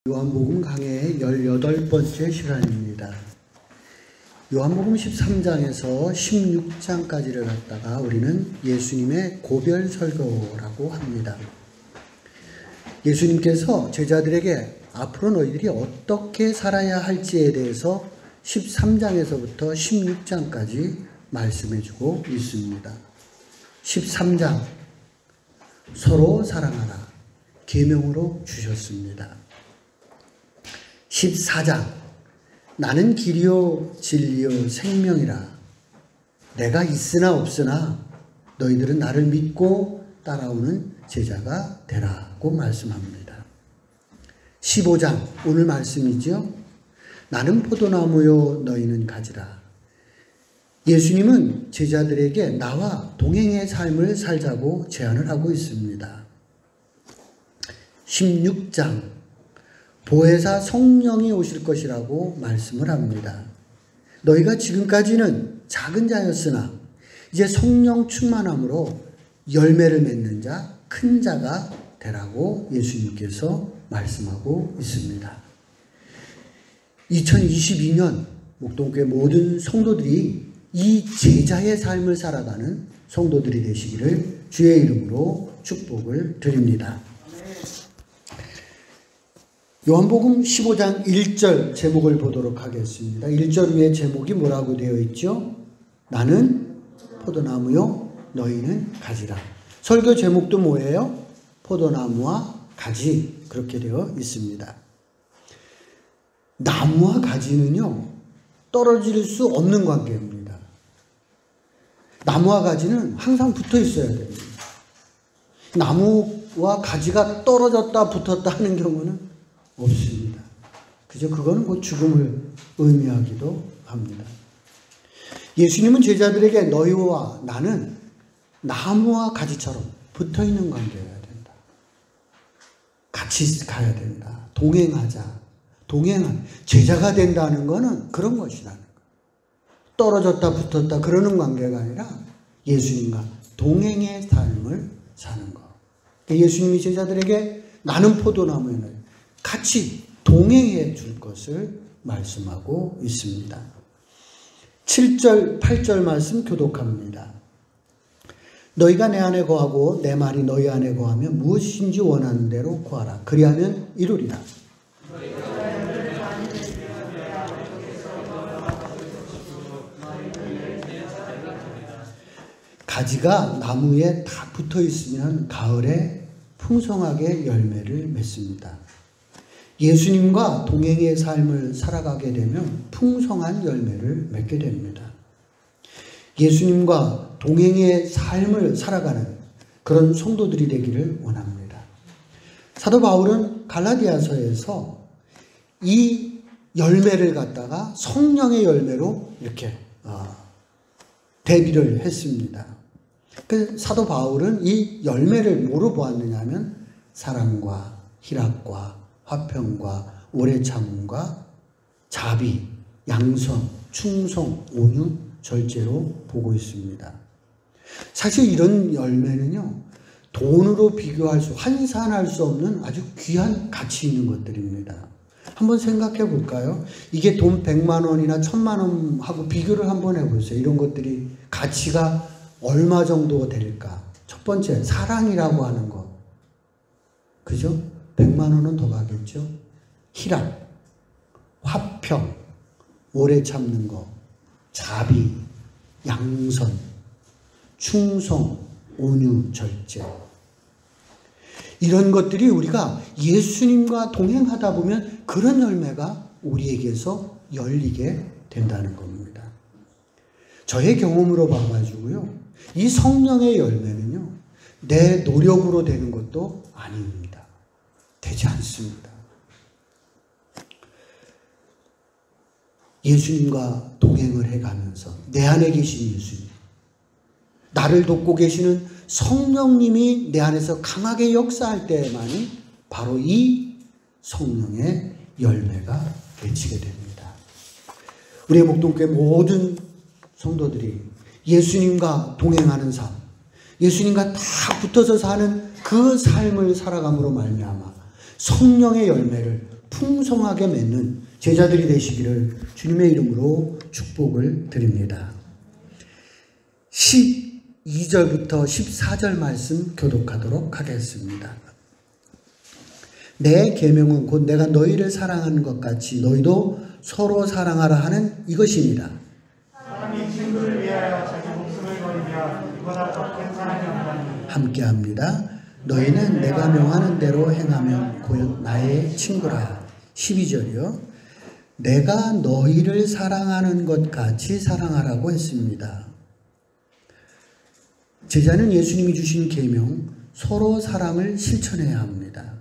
요한복음 강해의 18번째 시간입니다. 요한복음 13장에서 16장까지를 갖다가 우리는 예수님의 고별 설교라고 합니다. 예수님께서 제자들에게 앞으로 너희들이 어떻게 살아야 할지에 대해서 13장에서부터 16장까지 말씀해 주고 있습니다. 13장 서로 사랑하라 계명으로 주셨습니다. 14장 나는 길이요 진리요 생명이라 내가 있으나 없으나 너희들은 나를 믿고 따라오는 제자가 되라고 말씀합니다. 15장 오늘 말씀이죠. 나는 포도나무요 너희는 가지라. 예수님은 제자들에게 나와 동행의 삶을 살자고 제안을 하고 있습니다. 16장 보혜사 성령이 오실 것이라고 말씀을 합니다. 너희가 지금까지는 작은 자였으나 이제 성령 충만함으로 열매를 맺는 자, 큰 자가 되라고 예수님께서 말씀하고 있습니다. 2022년 목동교회 모든 성도들이 이 제자의 삶을 살아가는 성도들이 되시기를 주의 이름으로 축복을 드립니다. 요한복음 15장 1절 제목을 보도록 하겠습니다. 1절 위에 제목이 뭐라고 되어 있죠? 나는 포도나무요 너희는 가지라. 설교 제목도 뭐예요? 포도나무와 가지 그렇게 되어 있습니다. 나무와 가지는요 떨어질 수 없는 관계입니다. 나무와 가지는 항상 붙어 있어야 됩니다. 나무와 가지가 떨어졌다 붙었다 하는 경우는 없습니다. 그죠? 그거는 곧 죽음을 의미하기도 합니다. 예수님은 제자들에게 너희와 나는 나무와 가지처럼 붙어 있는 관계여야 된다. 같이 가야 된다. 동행하자. 제자가 된다는 것은 그런 것이라는 거예요. 떨어졌다 붙었다 그러는 관계가 아니라 예수님과 동행의 삶을 사는 것. 예수님이 제자들에게 나는 포도나무에 너희 같이 동행해 줄 것을 말씀하고 있습니다. 7절, 8절 말씀 교독합니다. 너희가 내 안에 거하고 내 말이 너희 안에 거하면 무엇인지 원하는 대로 구하라. 그리하면 이루리라. 가지가 나무에 다 붙어 있으면 가을에 풍성하게 열매를 맺습니다. 예수님과 동행의 삶을 살아가게 되면 풍성한 열매를 맺게 됩니다. 예수님과 동행의 삶을 살아가는 그런 성도들이 되기를 원합니다. 사도 바울은 갈라디아서에서 이 열매를 갖다가 성령의 열매로 이렇게 대비를 했습니다. 그 사도 바울은 이 열매를 뭐로 보았느냐 하면 사랑과 희락과 화평과 오래 참음과 자비, 양선, 충성, 온유, 절제로 보고 있습니다. 사실 이런 열매는요, 돈으로 환산할 수 없는 아주 귀한 가치 있는 것들입니다. 한번 생각해 볼까요? 이게 돈 100만 원이나 1000만 원하고 비교를 한번 해보세요. 이런 것들이 가치가 얼마 정도 될까? 첫 번째, 사랑이라고 하는 것. 그죠? 100만 원은 더 가겠죠? 희락, 화평, 오래 참는 것, 자비, 양선, 충성, 온유, 절제. 이런 것들이 우리가 예수님과 동행하다 보면 그런 열매가 우리에게서 열리게 된다는 겁니다. 저의 경험으로 봐가지고요. 이 성령의 열매는요. 내 노력으로 되는 것도 아닙니다. 되지 않습니다. 예수님과 동행을 해가면서 내 안에 계신 예수님, 나를 돕고 계시는 성령님이 내 안에서 강하게 역사할 때만이 바로 이 성령의 열매가 맺히게 됩니다. 우리의 목동교회 모든 성도들이 예수님과 동행하는 삶, 예수님과 다 붙어서 사는 그 삶을 살아감으로 말미암아 성령의 열매를 풍성하게 맺는 제자들이 되시기를 주님의 이름으로 축복을 드립니다. 12절부터 14절 말씀 교독하도록 하겠습니다. 내 계명은 곧 내가 너희를 사랑하는 것 같이 너희도 서로 사랑하라 하는 이것입니다. 사람이 친구를 위하여 자기 목숨을 버리면 이보다 더 큰 사랑이 없나니. 함께합니다. 너희는 내가 명하는 대로 행하면 곧 나의 친구라. 12절이요. 내가 너희를 사랑하는 것 같이 사랑하라고 했습니다. 제자는 예수님이 주신 계명 서로 사랑을 실천해야 합니다.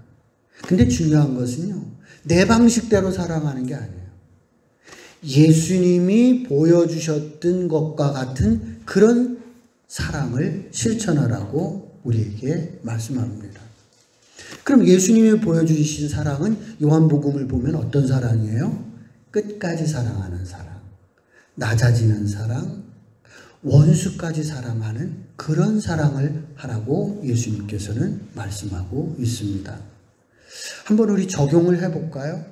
근데 중요한 것은요, 내 방식대로 사랑하는 게 아니에요. 예수님이 보여주셨던 것과 같은 그런 사랑을 실천하라고 우리에게 말씀합니다. 그럼 예수님이 보여주신 사랑은 요한복음을 보면 어떤 사랑이에요? 끝까지 사랑하는 사랑, 낮아지는 사랑, 원수까지 사랑하는 그런 사랑을 하라고 예수님께서는 말씀하고 있습니다. 한번 우리 적용을 해볼까요?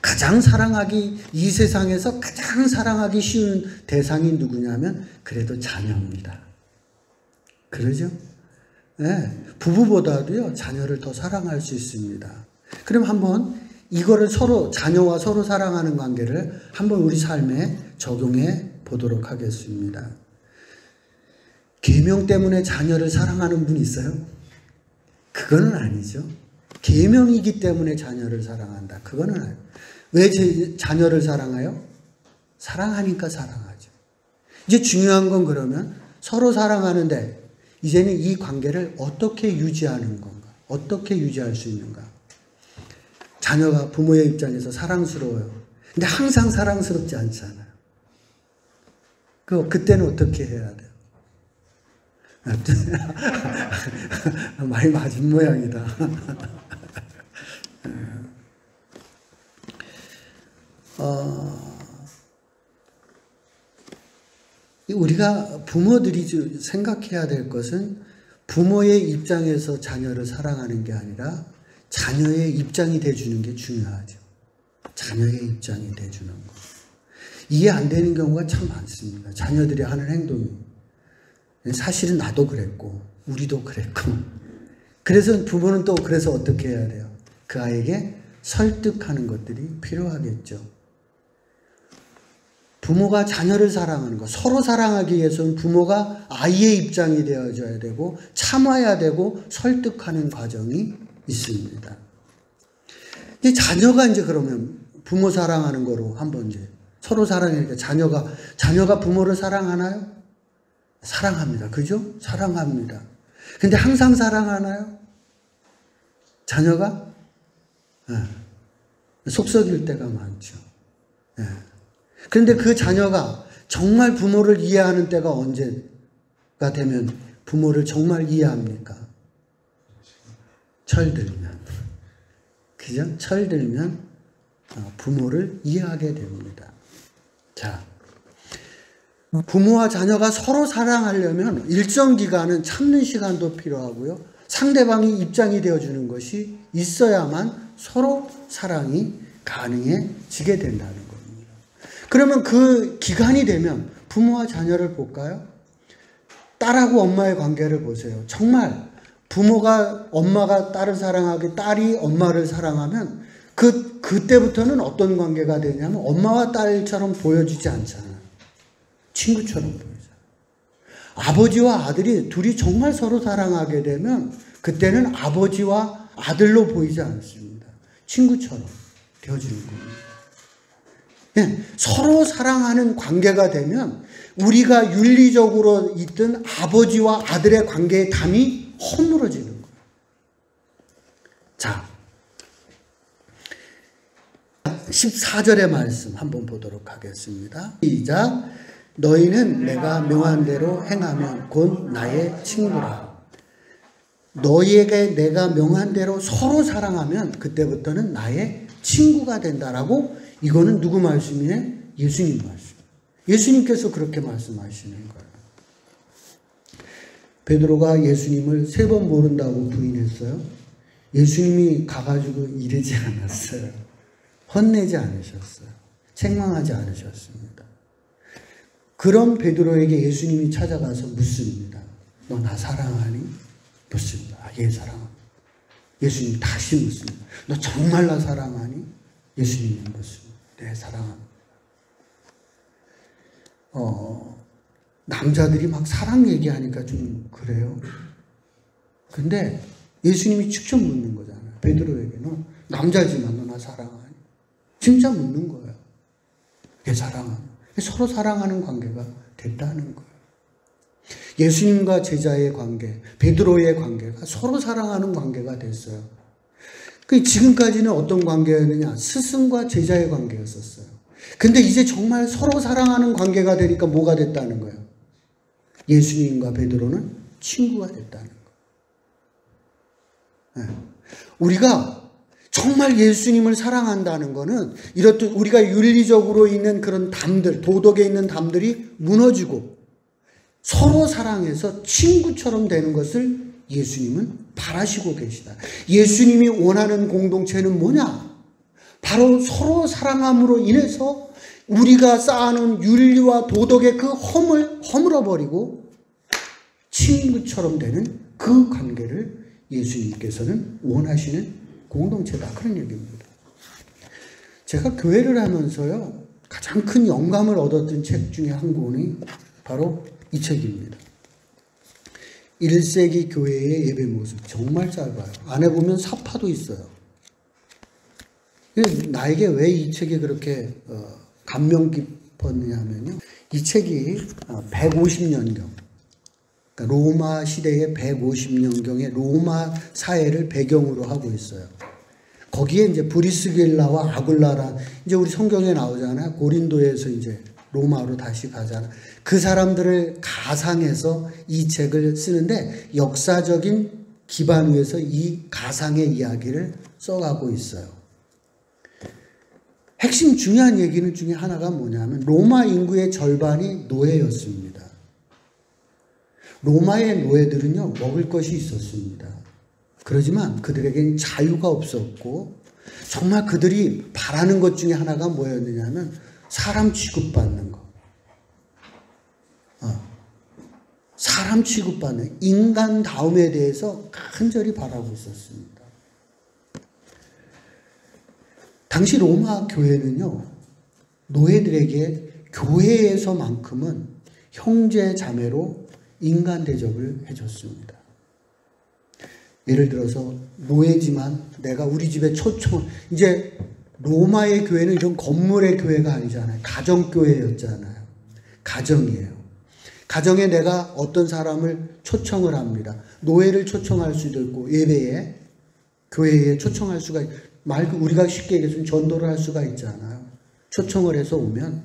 가장 사랑하기, 이 세상에서 가장 사랑하기 쉬운 대상이 누구냐면 그래도 자녀입니다. 그러죠? 네, 부부보다도요, 자녀를 더 사랑할 수 있습니다. 그럼 한번 이거를 서로, 자녀와 서로 사랑하는 관계를 한번 우리 삶에 적용해 보도록 하겠습니다. 계명 때문에 자녀를 사랑하는 분 있어요? 그거는 아니죠. 계명이기 때문에 자녀를 사랑한다. 그거는 아니에요. 왜 자녀를 사랑해요? 사랑하니까 사랑하죠. 이제 중요한 건 그러면 서로 사랑하는데 이제는 이 관계를 어떻게 유지하는 건가? 어떻게 유지할 수 있는가? 자녀가 부모의 입장에서 사랑스러워요. 근데 항상 사랑스럽지 않잖아요. 그때는 어떻게 해야 돼요? 많이 맞은 모양이다. 우리가 부모들이 생각해야 될 것은 부모의 입장에서 자녀를 사랑하는 게 아니라 자녀의 입장이 돼주는 게 중요하죠. 자녀의 입장이 돼주는 거. 이해 안 되는 경우가 참 많습니다. 자녀들이 하는 행동이. 사실은 나도 그랬고 우리도 그랬고. 그래서 부모는 또 그래서 어떻게 해야 돼요? 그 아이에게 설득하는 것들이 필요하겠죠. 부모가 자녀를 사랑하는 것, 서로 사랑하기 위해서는 부모가 아이의 입장이 되어줘야 되고 참아야 되고 설득하는 과정이 있습니다. 이제 자녀가 이제 그러면 부모 사랑하는 거로 한번 이제 서로 사랑하니까 자녀가 부모를 사랑하나요? 사랑합니다. 그죠? 사랑합니다. 근데 항상 사랑하나요? 자녀가? 속썩일 때가 많죠. 그런데 그 자녀가 정말 부모를 이해하는 때가 언제가 되면 부모를 정말 이해합니까? 철들면. 그죠? 철들면 부모를 이해하게 됩니다. 자, 부모와 자녀가 서로 사랑하려면 일정 기간은 참는 시간도 필요하고요. 상대방이 입장이 되어주는 것이 있어야만 서로 사랑이 가능해지게 된다는 겁니다. 그러면 그 기간이 되면 부모와 자녀를 볼까요? 딸하고 엄마의 관계를 보세요. 정말 부모가, 엄마가 딸을 사랑하게 딸이 엄마를 사랑하면 그때부터는 어떤 관계가 되냐면 엄마와 딸처럼 보여지지 않잖아요. 친구처럼 보이잖아요. 아버지와 아들이 둘이 정말 서로 사랑하게 되면 그때는 아버지와 아들로 보이지 않습니다. 친구처럼 되어지는 겁니다. 네, 서로 사랑하는 관계가 되면 우리가 윤리적으로 있던 아버지와 아들의 관계의 담이 허물어지는 거예요. 자, 14절의 말씀 한번 보도록 하겠습니다. 시작. 너희는 내가 명한 대로 행하면 곧 나의 친구라. 너희에게 내가 명한 대로 서로 사랑하면 그때부터는 나의 친구가 된다라고. 이거는 누구 말씀이에요? 예수님 말씀. 예수님께서 그렇게 말씀하시는 거예요. 베드로가 예수님을 3번 모른다고 부인했어요. 예수님이 가가지고 이러지 않았어요. 혼내지 않으셨어요. 책망하지 않으셨습니다. 그런 베드로에게 예수님이 찾아가서 묻습니다. 너 나 사랑하니? 묻습니다. 예, 사랑합니다. 예수님 다시 묻습니다. 너 정말 나 사랑하니? 예수님이 묻습니다. 네, 사랑합니다. 남자들이 막 사랑 얘기하니까 좀 그래요. 근데 예수님이 직접 묻는 거잖아요. 베드로에게 너 남자지만 너 나 사랑하니? 진짜 묻는 거예요. 예, 사랑합니다. 서로 사랑하는 관계가 됐다는 거예요. 예수님과 제자의 관계, 베드로의 관계가 서로 사랑하는 관계가 됐어요. 지금까지는 어떤 관계였느냐? 스승과 제자의 관계였었어요. 근데 이제 정말 서로 사랑하는 관계가 되니까 뭐가 됐다는 거예요? 예수님과 베드로는 친구가 됐다는 거예요. 네. 우리가 정말 예수님을 사랑한다는 것은 이렇듯 우리가 윤리적으로 있는 그런 담들, 도덕에 있는 담들이 무너지고 서로 사랑해서 친구처럼 되는 것을 예수님은 바라시고 계시다. 예수님이 원하는 공동체는 뭐냐? 바로 서로 사랑함으로 인해서 우리가 쌓아놓은 윤리와 도덕의 그 허물 허물어버리고 친구처럼 되는 그 관계를 예수님께서는 원하시는 공동체다. 그런 얘기입니다. 제가 교회를 하면서요, 가장 큰 영감을 얻었던 책 중에 한 권이 바로 이 책입니다. 1세기 교회의 예배 모습. 정말 짧아요. 안에 보면 사파도 있어요. 나에게 왜 이 책이 그렇게 감명 깊었느냐 하면요, 이 책이 150년경, 그러니까 로마 시대의 150년경의 로마 사회를 배경으로 하고 있어요. 거기에 이제 브리스길라와 아굴라라, 이제 우리 성경에 나오잖아요. 고린도에서 이제 로마로 다시 가잖아. 그 사람들을 가상해서 이 책을 쓰는데 역사적인 기반 위에서 이 가상의 이야기를 써가고 있어요. 핵심 중요한 얘기는 중에 하나가 뭐냐면 로마 인구의 절반이 노예였습니다. 로마의 노예들은요, 먹을 것이 있었습니다. 그러지만 그들에겐 자유가 없었고 정말 그들이 바라는 것 중에 하나가 뭐였느냐면 사람 취급받는 것. 사람 취급받는 인간다움에 대해서 간절히 바라고 있었습니다. 당시 로마 교회는요, 노예들에게 교회에서만큼은 형제 자매로 인간 대접을 해줬습니다. 예를 들어서 노예지만 내가 우리 집에 초청, 이제 로마의 교회는 이런 건물의 교회가 아니잖아요. 가정교회였잖아요. 가정이에요. 가정에 내가 어떤 사람을 초청을 합니다. 노예를 초청할 수도 있고 예배에, 교회에 초청할 수가, 우리가 쉽게 얘기해서 전도를 할 수가 있잖아요. 초청을 해서 오면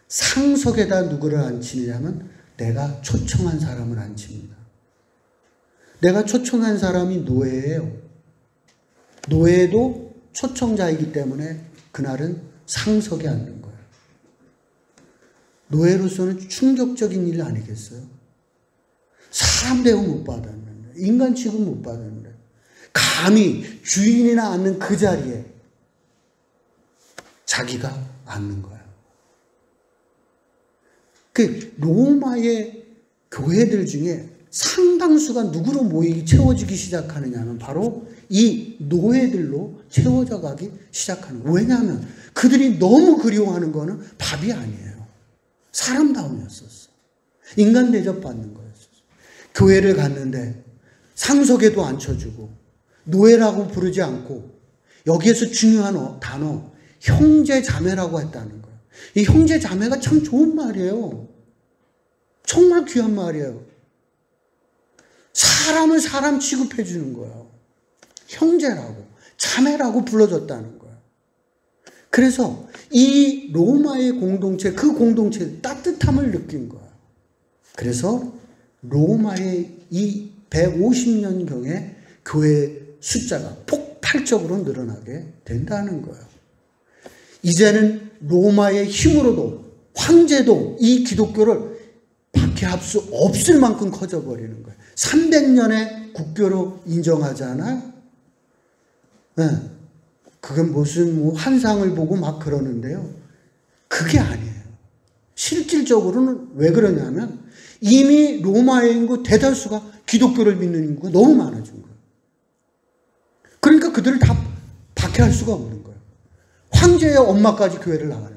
상석에다 누구를 앉히냐면 내가 초청한 사람을 앉힙니다. 내가 초청한 사람이 노예예요. 노예도 초청자이기 때문에 그날은 상석에 앉는 거예요. 노예로서는 충격적인 일 아니겠어요? 사람 대우 못 받았는데, 인간 취급 못 받았는데, 감히 주인이나 앉는 그 자리에 자기가 앉는 거예요. 그 로마의 교회들 중에 상당수가 누구로 채워지기 시작하느냐면 바로 이 노예들로 채워져 가기 시작하는 거예요. 왜냐하면 그들이 너무 그리워하는 거는 밥이 아니에요. 사람다움이었었어. 인간 대접받는 거였었어. 교회를 갔는데 상석에도 앉혀주고 노예라고 부르지 않고 여기에서 중요한 단어 형제 자매라고 했다는 거예요. 이 형제 자매가 참 좋은 말이에요. 정말 귀한 말이에요. 사람을 사람 취급해 주는 거예요. 형제라고, 자매라고 불러줬다는 거예요. 그래서 이 로마의 공동체, 그 공동체의 따뜻함을 느낀 거예요. 그래서 로마의 이 150년경의 교회 숫자가 폭발적으로 늘어나게 된다는 거예요. 이제는 로마의 힘으로도 황제도 이 기독교를 박해할 수 없을 만큼 커져버리는 거예요. 300년의 국교로 인정하지 않아요? 네. 그게 무슨 뭐 환상을 보고 막 그러는데요. 그게 아니에요. 실질적으로는 왜 그러냐면 이미 로마의 인구 대다수가 기독교를 믿는 인구가 너무 많아진 거예요. 그러니까 그들을 다 박해할 수가 없는 거예요. 황제의 엄마까지 교회를 나가는데.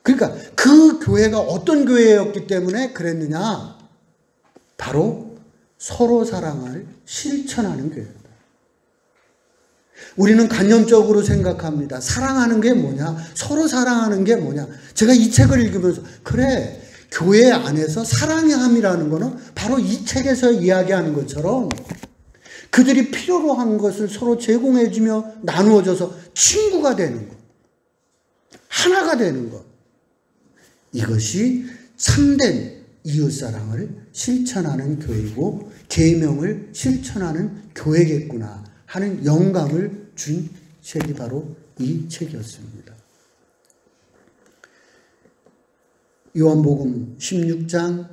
그러니까 그 교회가 어떤 교회였기 때문에 그랬느냐? 바로 서로 사랑을 실천하는 교회다. 우리는 관념적으로 생각합니다. 사랑하는 게 뭐냐? 서로 사랑하는 게 뭐냐? 제가 이 책을 읽으면서 그래, 교회 안에서 사랑의 함이라는 거는 바로 이 책에서 이야기하는 것처럼 그들이 필요로 한 것을 서로 제공해주며 나누어져서 친구가 되는 것, 하나가 되는 것, 이것이 참된 이웃사랑을 실천하는 교회이고 계명을 실천하는 교회겠구나 하는 영감을 준 책이 바로 이 책이었습니다. 요한복음 16장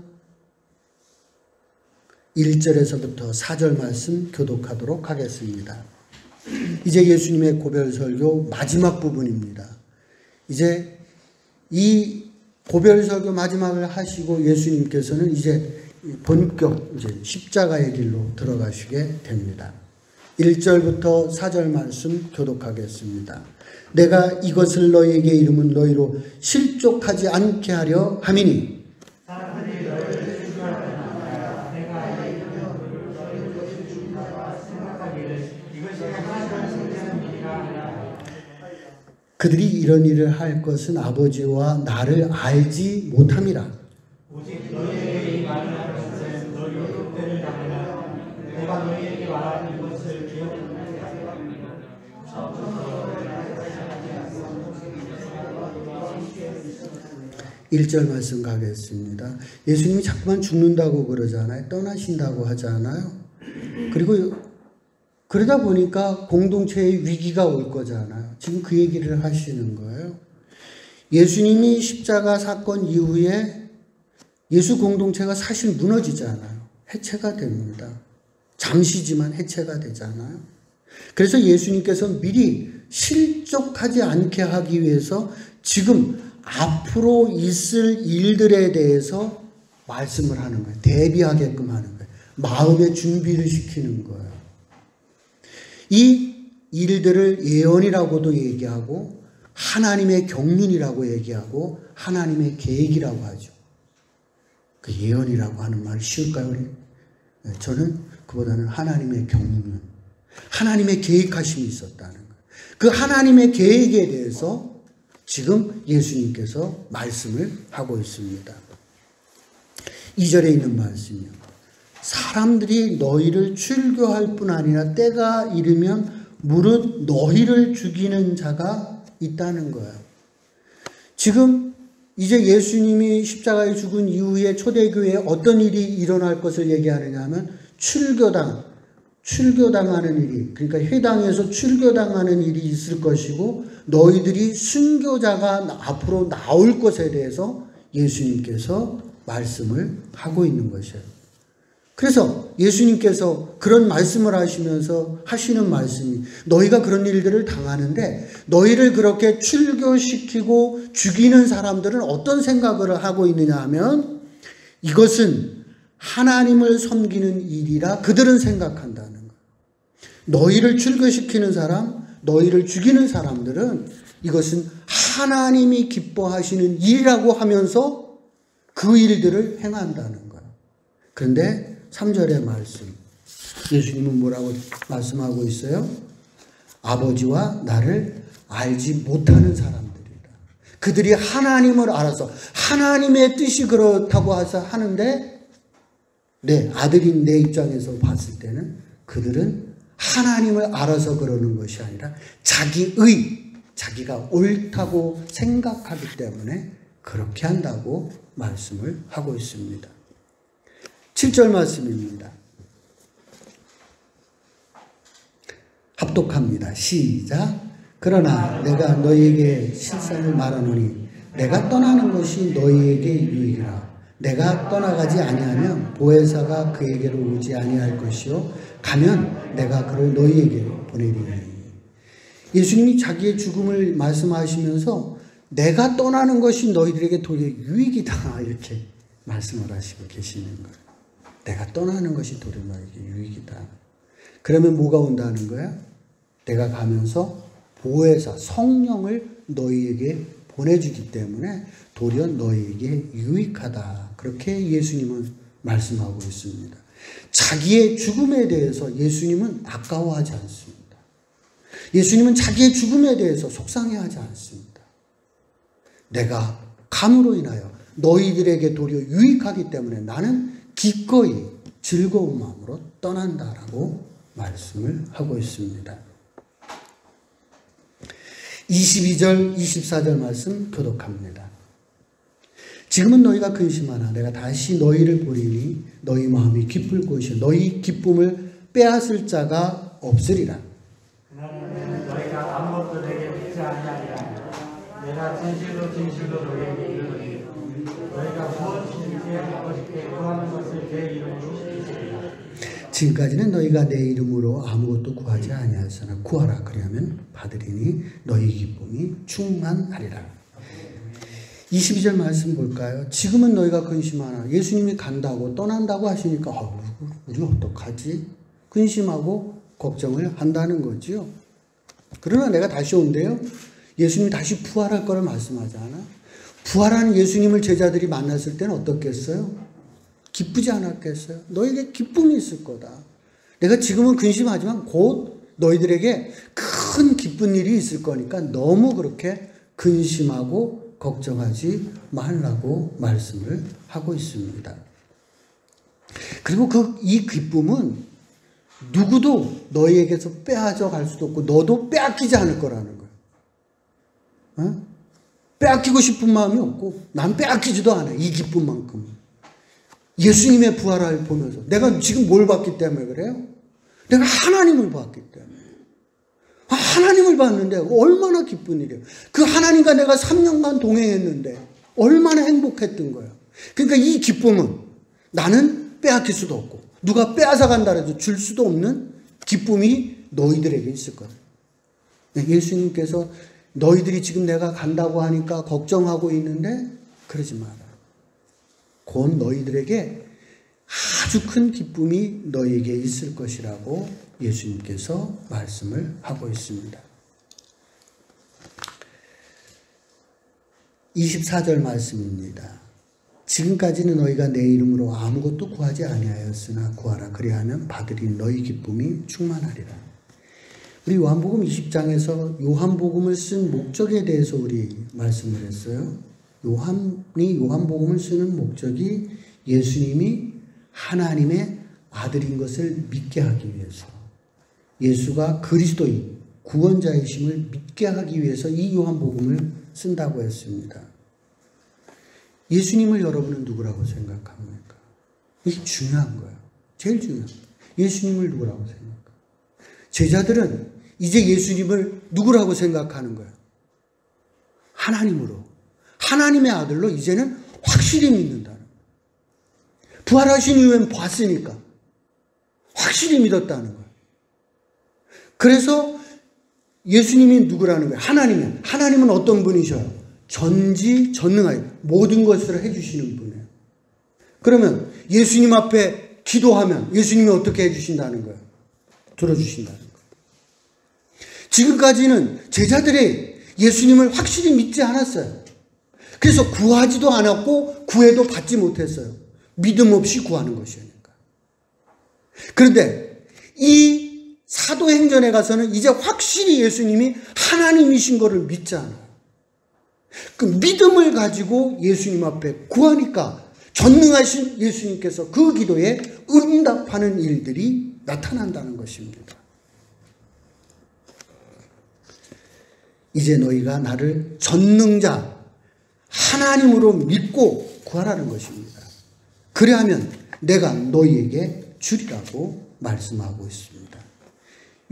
1절에서부터 4절 말씀 교독하도록 하겠습니다. 이제 예수님의 고별설교 마지막 부분입니다. 이제 이 고별설교 마지막을 하시고 예수님께서는 이제 본격 이제 십자가의 길로 들어가시게 됩니다. 1절부터 4절 말씀 교독하겠습니다. 내가 이것을 너희에게 이름은 너희로 실족하지 않게 하려 함이니 사람들이 너희를 죽여야 내가 이르면 너희를 죽일까 생각하기를 이것이 하나님의 성전의 일이라 하라. 그들이 이런 일을 할 것은 아버지와 나를 알지 못함이라. 오직 너희에게 이 말을 할 것은 너희로 족되는 자는 내가 너희에게 말한 이것을 기억하라. 1절 말씀 가겠습니다. 예수님이 자꾸만 죽는다고 그러잖아요. 떠나신다고 하잖아요. 그리고 그러다 보니까 공동체의 위기가 올 거잖아요. 지금 그 얘기를 하시는 거예요. 예수님이 십자가 사건 이후에 예수 공동체가 사실 무너지잖아요. 해체가 됩니다. 잠시지만 해체가 되잖아요. 그래서 예수님께서 미리 실족하지 않게 하기 위해서 지금 앞으로 있을 일들에 대해서 말씀을 하는 거예요. 대비하게끔 하는 거예요. 마음의 준비를 시키는 거예요. 이 일들을 예언이라고도 얘기하고 하나님의 경륜이라고 얘기하고 하나님의 계획이라고 하죠. 그 예언이라고 하는 말이 쉬울까요? 우리? 저는 그보다는 하나님의 경륜, 하나님의 계획하심이 있었다는 거예요. 그 하나님의 계획에 대해서 지금 예수님께서 말씀을 하고 있습니다. 2절에 있는 말씀이요. 사람들이 너희를 출교할 뿐 아니라 때가 이르면 무릇 너희를 죽이는 자가 있다는 거예요. 지금 이제 예수님이 십자가에 죽은 이후에 초대교회에 어떤 일이 일어날 것을 얘기하느냐 하면 출교당하는 일이, 그러니까 회당에서 출교당하는 일이 있을 것이고 너희들이 순교자가 앞으로 나올 것에 대해서 예수님께서 말씀을 하고 있는 것이에요. 그래서 예수님께서 그런 말씀을 하시면서 하시는 말씀이 너희가 그런 일들을 당하는데 너희를 그렇게 출교시키고 죽이는 사람들은 어떤 생각을 하고 있느냐 하면 이것은 하나님을 섬기는 일이라 그들은 생각한다는 거예요. 너희를 출교시키는 사람, 너희를 죽이는 사람들은 이것은 하나님이 기뻐하시는 일이라고 하면서 그 일들을 행한다는 거예요. 그런데 3절의 말씀, 예수님은 뭐라고 말씀하고 있어요? 아버지와 나를 알지 못하는 사람들이다. 그들이 하나님을 알아서 하나님의 뜻이 그렇다고 하는데 내 아들인 내 입장에서 봤을 때는 그들은 하나님을 알아서 그러는 것이 아니라 자기가 옳다고 생각하기 때문에 그렇게 한다고 말씀을 하고 있습니다. 7절 말씀입니다. 합독합니다. 시작. 그러나 내가 너희에게 실상을 말하노니 내가 떠나는 것이 너희에게 유익이라. 내가 떠나가지 아니하면 보혜사가 그에게로 오지 아니할 것이요 가면 내가 그를 너희에게 보내리니. 예수님이 자기의 죽음을 말씀하시면서 내가 떠나는 것이 너희들에게 도리어 유익이다 이렇게 말씀을 하시고 계시는 거예요. 내가 떠나는 것이 도리어 너희에게 유익이다. 그러면 뭐가 온다는 거야? 내가 가면서 보혜사 성령을 너희에게 보내주기 때문에 도리어 너희에게 유익하다. 그렇게 예수님은 말씀하고 있습니다. 자기의 죽음에 대해서 예수님은 아까워하지 않습니다. 예수님은 자기의 죽음에 대해서 속상해하지 않습니다. 내가 감으로 인하여 너희들에게 도리어 유익하기 때문에 나는 기꺼이 즐거운 마음으로 떠난다라고 말씀을 하고 있습니다. 22절, 24절 말씀 교독합니다. 지금은 너희가 근심하나 내가 다시 너희를 보리니 너희 마음이 기쁠 것이요 너희 기쁨을 빼앗을 자가 없으리라. 그날에는 너희가 아무것도 내게 묻지 아니하리라. 내가 진실로 진실로 너희에게 이르노니 너희가 무엇이든지 하고 싶게 구하는 것을 내 이름으로 이루리라. 지금까지는 너희가 내 이름으로 아무것도 구하지 아니하였으나 구하라 그리하면 받으리니 너희 기쁨이 충만하리라. 22절 말씀 볼까요? 지금은 너희가 근심하나 예수님이 간다고 떠난다고 하시니까 우리 어떡하지? 근심하고 걱정을 한다는 거지요. 그러나 내가 다시 온대요. 예수님이 다시 부활할 거를 말씀하지 않아? 부활하는 예수님을 제자들이 만났을 때는 어떻겠어요? 기쁘지 않았겠어요? 너에게 기쁨이 있을 거다. 내가 지금은 근심하지만 곧 너희들에게 큰 기쁜 일이 있을 거니까 너무 그렇게 근심하고 걱정하지 말라고 말씀을 하고 있습니다. 그리고 이 기쁨은 누구도 너희에게서 빼앗아 갈 수도 없고 너도 빼앗기지 않을 거라는 거예요. 어? 빼앗기고 싶은 마음이 없고 난 빼앗기지도 않아요. 이 기쁨만큼은. 예수님의 부활을 보면서 내가 지금 뭘 봤기 때문에 그래요? 내가 하나님을 봤기 때문에. 하나님을 봤는데 얼마나 기쁜 일이에요. 그 하나님과 내가 3년간 동행했는데 얼마나 행복했던 거예요. 그러니까 이 기쁨은 나는 빼앗길 수도 없고 누가 빼앗아 간다 해도 줄 수도 없는 기쁨이 너희들에게 있을 거예요. 예수님께서 너희들이 지금 내가 간다고 하니까 걱정하고 있는데 그러지 마라. 곧 너희들에게 아주 큰 기쁨이 너희에게 있을 것이라고 예수님께서 말씀을 하고 있습니다. 24절 말씀입니다. 지금까지는 너희가 내 이름으로 아무것도 구하지 아니하였으나 구하라 그리하면 받으리 너희 기쁨이 충만하리라. 우리 요한복음 20장에서 요한복음을 쓴 목적에 대해서 우리 말씀을 했어요. 요한이 요한복음을 쓰는 목적이 예수님이 하나님의 아들인 것을 믿게 하기 위해서 예수가 그리스도인 구원자이심을 믿게 하기 위해서 이 요한복음을 쓴다고 했습니다. 예수님을 여러분은 누구라고 생각합니까? 이게 중요한 거예요. 제일 중요한 거예요. 예수님을 누구라고 생각합니까? 제자들은 이제 예수님을 누구라고 생각하는 거예요? 하나님으로. 하나님의 아들로 이제는 확실히 믿는다는 거예요. 부활하신 이후엔 봤으니까 확실히 믿었다는 거예요. 그래서 예수님이 누구라는 거예요? 하나님이에요. 하나님은 어떤 분이셔요? 전지전능하여 모든 것을 해주시는 분이에요. 그러면 예수님 앞에 기도하면 예수님이 어떻게 해주신다는 거예요? 들어주신다는 거예요. 지금까지는 제자들이 예수님을 확실히 믿지 않았어요. 그래서 구하지도 않았고 구해도 받지 못했어요. 믿음 없이 구하는 것이니까. 그런데 이 사도행전에 가서는 이제 확실히 예수님이 하나님이신 것을 믿잖아요. 그 믿음을 가지고 예수님 앞에 구하니까 전능하신 예수님께서 그 기도에 응답하는 일들이 나타난다는 것입니다. 이제 너희가 나를 전능자 하나님으로 믿고 구하라는 것입니다. 그래야면 내가 너희에게 주리라고 말씀하고 있습니다.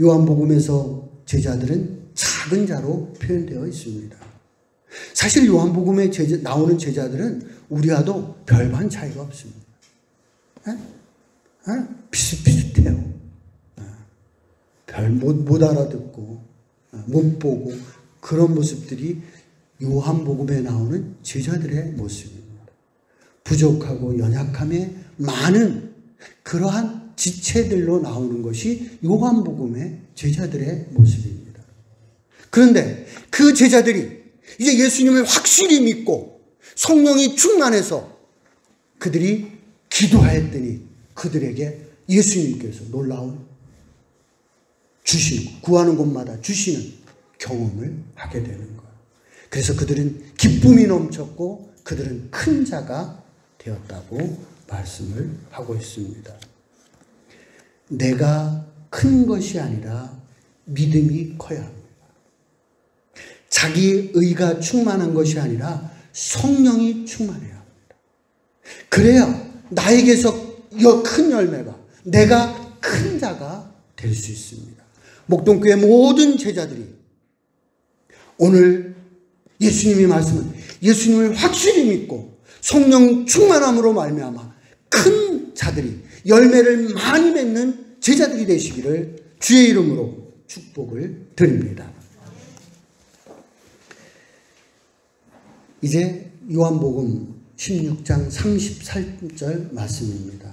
요한복음에서 제자들은 작은 자로 표현되어 있습니다. 사실 요한복음에 나오는 제자들은 우리와도 별반 차이가 없습니다. 비슷비슷해요. 별 못 알아듣고 못 보고 그런 모습들이 요한복음에 나오는 제자들의 모습입니다. 부족하고 연약함에 많은 그러한 지체들로 나오는 것이 요한복음의 제자들의 모습입니다. 그런데 그 제자들이 이제 예수님을 확실히 믿고 성령이 충만해서 그들이 기도하였더니 그들에게 예수님께서 놀라운 주시는, 구하는 곳마다 주시는 경험을 하게 되는 거예요. 그래서 그들은 기쁨이 넘쳤고 그들은 큰 자가 되었다고 말씀을 하고 있습니다. 내가 큰 것이 아니라 믿음이 커야 합니다. 자기 의가 충만한 것이 아니라 성령이 충만해야 합니다. 그래야 나에게서 큰 열매가, 내가 큰 자가 될 수 있습니다. 목동교회 모든 제자들이 오늘 예수님이 말씀은 예수님을 확실히 믿고 성령 충만함으로 말미암아 큰 자들이 열매를 많이 맺는 제자들이 되시기를 주의 이름으로 축복을 드립니다. 이제 요한복음 16장 33절 말씀입니다.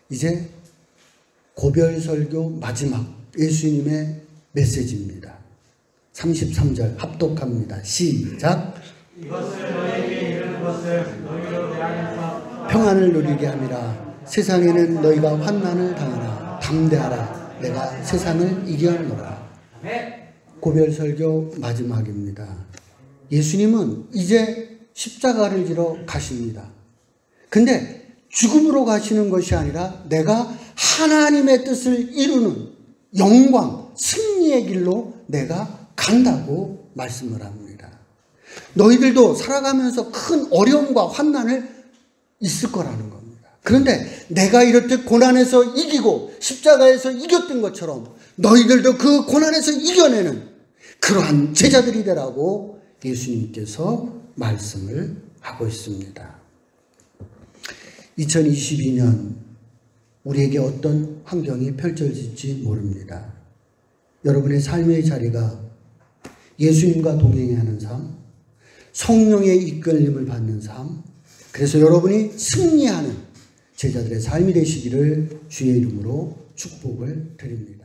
이제 고별설교 마지막 예수님의 메시지입니다. 33절 합독합니다. 시작. 이것을 너희에게 이르는 것을 너희로 대하여서 평안을 누리게 함이라. 세상에는 너희가 환난을 당하나 담대하라. 내가 세상을 이겨노라. 고별설교 마지막입니다. 예수님은 이제 십자가를 지러 가십니다. 근데 죽음으로 가시는 것이 아니라 내가 하나님의 뜻을 이루는 영광, 승리의 길로 내가 간다고 말씀을 합니다. 너희들도 살아가면서 큰 어려움과 환난을 있을 거라는 겁니다. 그런데 내가 이렇듯 고난에서 이기고 십자가에서 이겼던 것처럼 너희들도 그 고난에서 이겨내는 그러한 제자들이 되라고 예수님께서 말씀을 하고 있습니다. 2022년 우리에게 어떤 환경이 펼쳐질지 모릅니다. 여러분의 삶의 자리가 예수님과 동행하는 삶, 성령의 이끌림을 받는 삶, 그래서 여러분이 승리하는 제자들의 삶이 되시기를 주의 이름으로 축복을 드립니다.